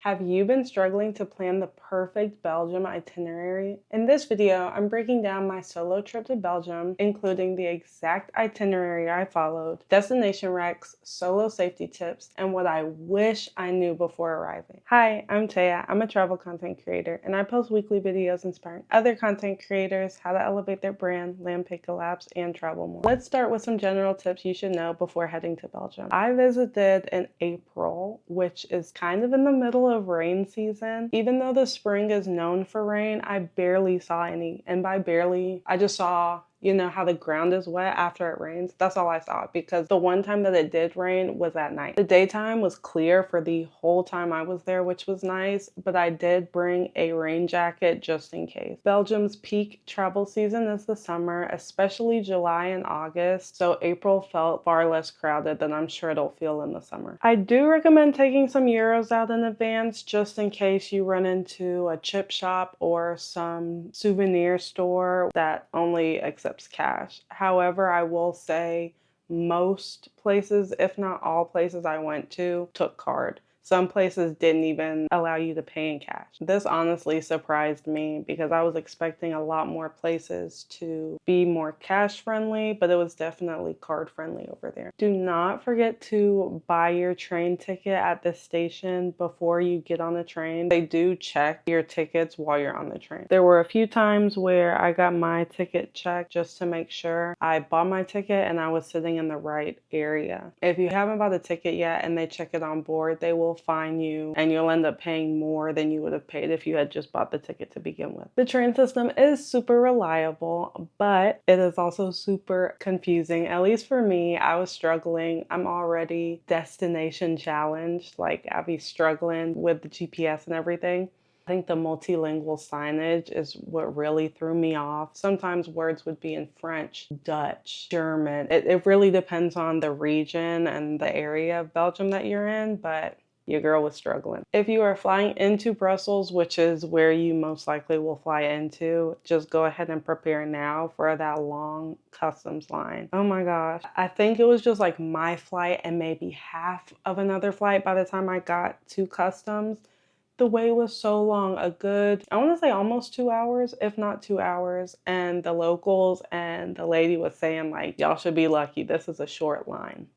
Have you been struggling to plan the perfect Belgium itinerary? In this video, I'm breaking down my solo trip to Belgium, including the exact itinerary I followed, destination recs, solo safety tips, and what I wish I knew before arriving. Hi, I'm Taya. I'm a travel content creator, and I post weekly videos inspiring other content creators how to elevate their brand, land pick collabs, and travel more. Let's start with some general tips you should know before heading to Belgium. I visited in April, which is kind of in the middle of rain season. Even though the spring is known for rain, I barely saw any. And by barely, I just saw, you know how the ground is wet after it rains? That's all I saw, because the one time that it did rain was at night. The daytime was clear for the whole time I was there, which was nice, but I did bring a rain jacket just in case. Belgium's peak travel season is the summer, especially July and August, so April felt far less crowded than I'm sure it'll feel in the summer. I do recommend taking some euros out in advance just in case you run into a chip shop or some souvenir store that only accepts cash. However, I will say most places, if not all places I went to, took card. Some places didn't even allow you to pay in cash. This honestly surprised me because I was expecting a lot more places to be more cash friendly, but it was definitely card friendly over there. Do not forget to buy your train ticket at the station before you get on the train. They do check your tickets while you're on the train. There were a few times where I got my ticket checked just to make sure I bought my ticket and I was sitting in the right area. If you haven't bought a ticket yet and they check it on board, they will fine you and you'll end up paying more than you would have paid if you had just bought the ticket to begin with. The train system is super reliable, but it is also super confusing. At least for me, I was struggling. I'm already destination challenged. Like, I'll be struggling with the GPS and everything. I think the multilingual signage is what really threw me off. Sometimes words would be in French, Dutch, German. It really depends on the region and the area of Belgium that you're in, but your girl was struggling. If you are flying into Brussels, which is where you most likely will fly into, just go ahead and prepare now for that long customs line. Oh my gosh. I think it was just like my flight and maybe half of another flight by the time I got to customs. The wait was so long, a good, I want to say almost 2 hours, if not 2 hours. And the locals and the lady was saying like, y'all should be lucky, this is a short line.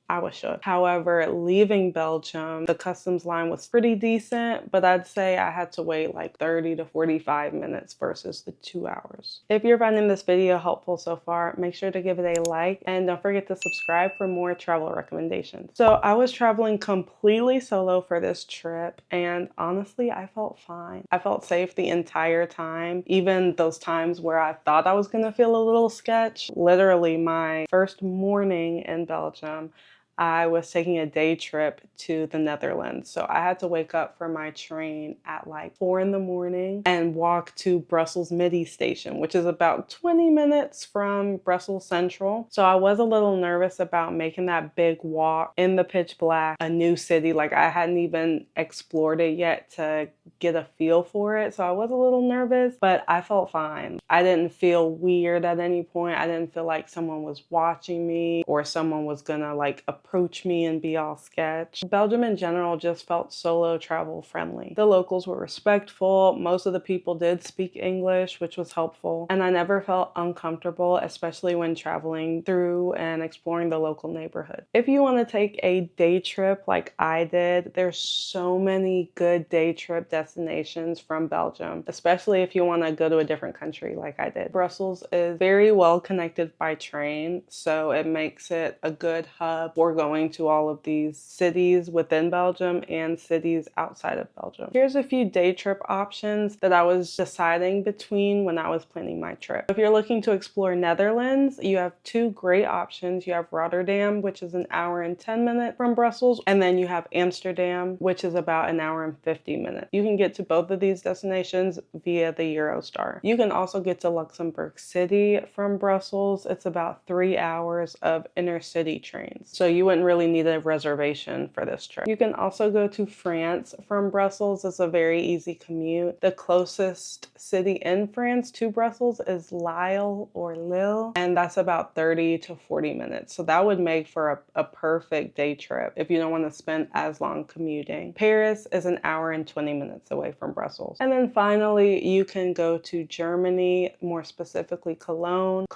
I was shook. However, leaving Belgium, the customs line was pretty decent, but I'd say I had to wait like 30 to 45 minutes versus the 2 hours. If you're finding this video helpful so far, make sure to give it a like and don't forget to subscribe for more travel recommendations. So I was traveling completely solo for this trip, and honestly, I felt fine. I felt safe the entire time, even those times where I thought I was gonna feel a little sketch. Literally, my first morning in Belgium, I was taking a day trip to the Netherlands. So I had to wake up for my train at like 4 in the morning and walk to Brussels Midi station, which is about 20 minutes from Brussels Central. So I was a little nervous about making that big walk in the pitch black, a new city. Like, I hadn't even explored it yet to get a feel for it. So I was a little nervous, but I felt fine. I didn't feel weird at any point. I didn't feel like someone was watching me or someone was gonna like approach me and be all sketch. Belgium in general just felt solo travel friendly. The locals were respectful. Most of the people did speak English, which was helpful. And I never felt uncomfortable, especially when traveling through and exploring the local neighborhood. If you want to take a day trip like I did, there's so many good day trip destinations from Belgium, especially if you want to go to a different country like I did. Brussels is very well connected by train, so it makes it a good hub for going to all of these cities within Belgium and cities outside of Belgium. Here's a few day trip options that I was deciding between when I was planning my trip. If you're looking to explore Netherlands, you have two great options. You have Rotterdam, which is an hour and 10 minutes from Brussels, and then you have Amsterdam, which is about an hour and 50 minutes. You can get to both of these destinations via the Eurostar. You can also get to Luxembourg City from Brussels. It's about 3 hours of inner city trains. So you you wouldn't really need a reservation for this trip. You can also go to France from Brussels. It's a very easy commute. The closest city in France to Brussels is Lille or Lille, and that's about 30 to 40 minutes. So that would make for a perfect day trip if you don't want to spend as long commuting. Paris is an hour and 20 minutes away from Brussels. And then finally, you can go to Germany, more specifically Cologne,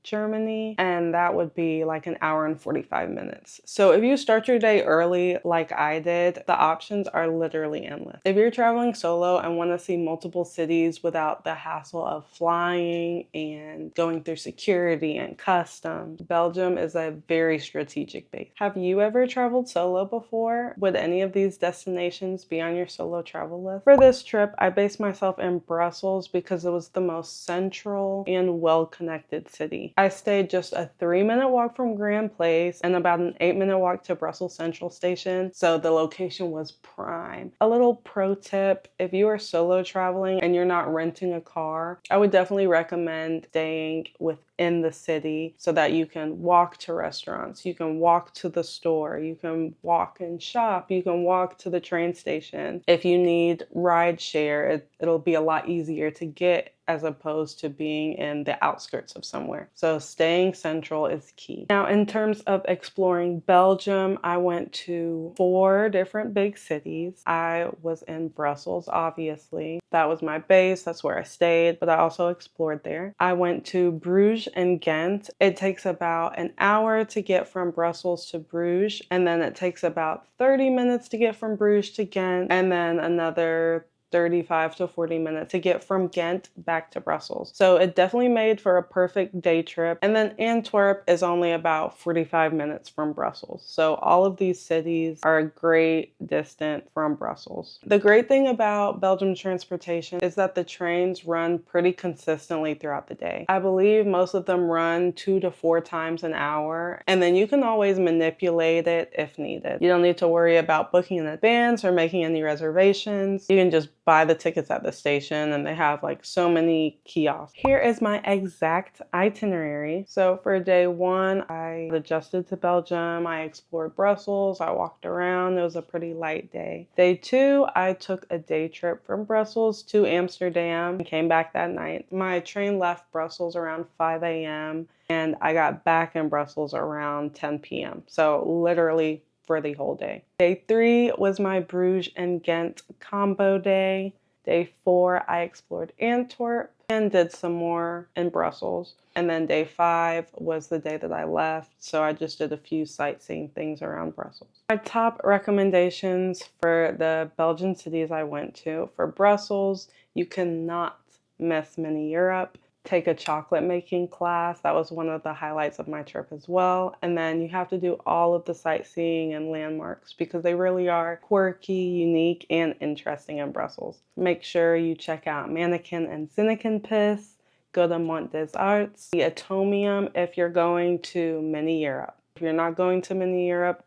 Germany, and that would be like an hour and 45 minutes. So if you start your day early like I did, the options are literally endless. If you're traveling solo and want to see multiple cities without the hassle of flying and going through security and customs, Belgium is a very strategic base. Have you ever traveled solo before? Would any of these destinations be on your solo travel list? For this trip, I based myself in Brussels because it was the most central and well-connected city. I stayed just a 3-minute walk from Grand Place and about an 8-minute walk to Brussels Central Station, so the location was prime. A little pro tip, if you are solo traveling and you're not renting a car, I would definitely recommend staying within the city so that you can walk to restaurants, you can walk to the store, you can walk and shop, you can walk to the train station. If you need ride share, it'll be a lot easier to get as opposed to being in the outskirts of somewhere. So staying central is key. Now, in terms of exploring Belgium, I went to 4 different big cities. I was in Brussels, obviously. That was my base, that's where I stayed, but I also explored there. I went to Bruges and Ghent. It takes about an hour to get from Brussels to Bruges, and then it takes about 30 minutes to get from Bruges to Ghent, and then another 35 to 40 minutes to get from Ghent back to Brussels. So it definitely made for a perfect day trip. And then Antwerp is only about 45 minutes from Brussels. So all of these cities are a great distance from Brussels. The great thing about Belgium transportation is that the trains run pretty consistently throughout the day. I believe most of them run 2 to 4 times an hour, and then you can always manipulate it if needed. You don't need to worry about booking in advance or making any reservations. You can just buy the tickets at the station, and they have like so many kiosks. Here is my exact itinerary. So for day 1, I adjusted to Belgium. I explored Brussels. I walked around. It was a pretty light day. Day 2, I took a day trip from Brussels to Amsterdam and came back that night. My train left Brussels around 5 a.m. and I got back in Brussels around 10 p.m. So literally for the whole day. Day 3 was my Bruges and Ghent combo day. Day 4, I explored Antwerp and did some more in Brussels. And then day 5 was the day that I left, so I just did a few sightseeing things around Brussels. My top recommendations for the Belgian cities I went to. For Brussels, you cannot miss Mini Europe. Take a chocolate making class. That was one of the highlights of my trip as well. And then you have to do all of the sightseeing and landmarks because they really are quirky, unique, and interesting in Brussels. Make sure you check out Mannequin and Zinnenkenpis. Go to Mont des Arts. The Atomium if you're going to Mini Europe. If you're not going to Mini Europe,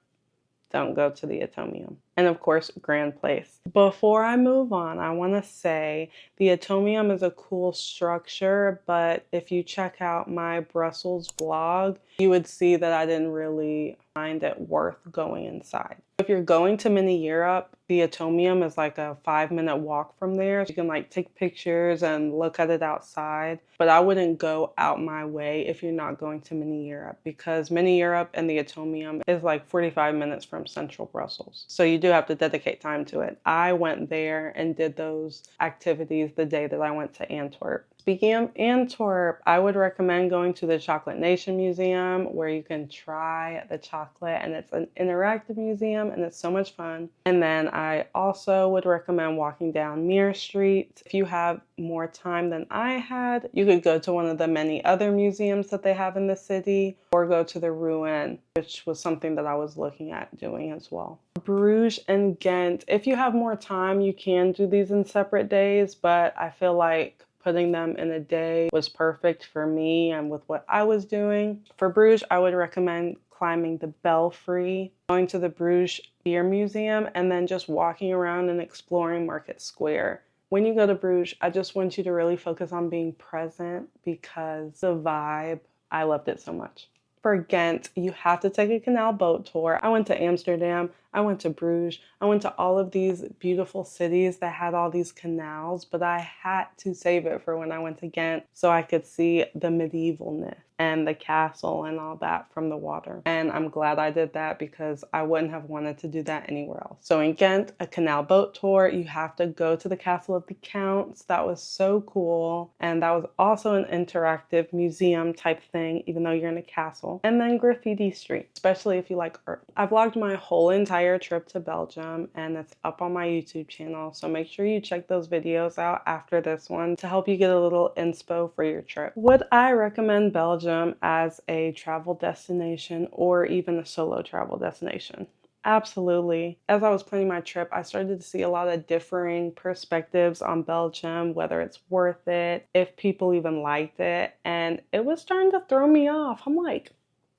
don't go to the Atomium. And of course, Grand Place. Before I move on, I want to say the Atomium is a cool structure, but if you check out my Brussels vlog, you would see that I didn't really find it worth going inside. If you're going to Mini Europe, the Atomium is like a 5-minute walk from there. You can like take pictures and look at it outside, but I wouldn't go out my way if you're not going to Mini Europe because Mini Europe and the Atomium is like 45 minutes from central Brussels. So you do have to dedicate time to it. I went there and did those activities the day that I went to Antwerp. Speaking of Antwerp, I would recommend going to the Chocolate Nation Museum where you can try the chocolate, and it's an interactive museum and it's so much fun. And then I also would recommend walking down Meer Street. If you have more time than I had, you could go to one of the many other museums that they have in the city or go to the Ruin, which was something that I was looking at doing as well. Bruges and Ghent, if you have more time, you can do these in separate days, but I feel like putting them in a day was perfect for me and with what I was doing. For Bruges, I would recommend climbing the Belfry, going to the Bruges Beer Museum, and then just walking around and exploring Market Square. When you go to Bruges, I just want you to really focus on being present because the vibe, I loved it so much. For Ghent, you have to take a canal boat tour. I went to Amsterdam, I went to Bruges, I went to all of these beautiful cities that had all these canals, but I had to save it for when I went to Ghent so I could see the medievalness and the castle and all that from the water. And I'm glad I did that because I wouldn't have wanted to do that anywhere else. So in Ghent, a canal boat tour, you have to go to the castle of the counts. That was so cool. And that was also an interactive museum type thing, even though you're in a castle. And then Graffiti Street, especially if you like art. I vlogged my whole entire trip to Belgium and it's up on my YouTube channel. So make sure you check those videos out after this one to help you get a little inspo for your trip. Would I recommend Belgium as a travel destination or even a solo travel destination? Absolutely. As I was planning my trip, I started to see a lot of differing perspectives on Belgium, whether it's worth it, if people even liked it, and it was starting to throw me off. I'm like,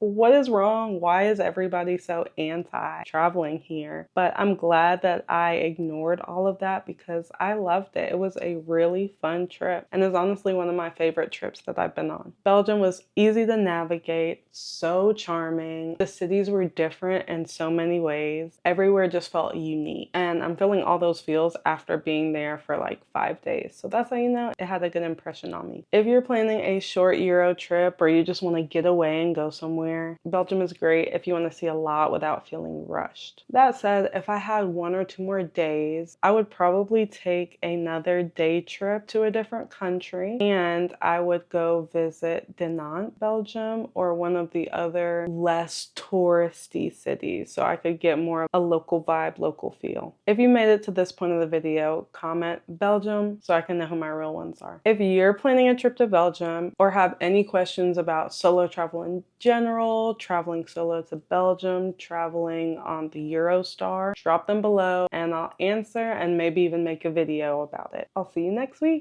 what is wrong? Why is everybody so anti-traveling here? But I'm glad that I ignored all of that because I loved it. It was a really fun trip and is honestly one of my favorite trips that I've been on. Belgium was easy to navigate, so charming. The cities were different in so many ways. Everywhere just felt unique. And I'm feeling all those feels after being there for like 5 days. So that's how you know it had a good impression on me. If you're planning a short Euro trip or you just want to get away and go somewhere, Belgium is great if you want to see a lot without feeling rushed. That said, if I had 1 or 2 more days, I would probably take another day trip to a different country and I would go visit Ghent, Belgium, or one of the other less touristy cities so I could get more of a local vibe, local feel. If you made it to this point of the video, comment Belgium so I can know who my real ones are. If you're planning a trip to Belgium or have any questions about solo travel in general, traveling solo to Belgium, traveling on the Eurostar, drop them below and I'll answer and maybe even make a video about it. I'll see you next week.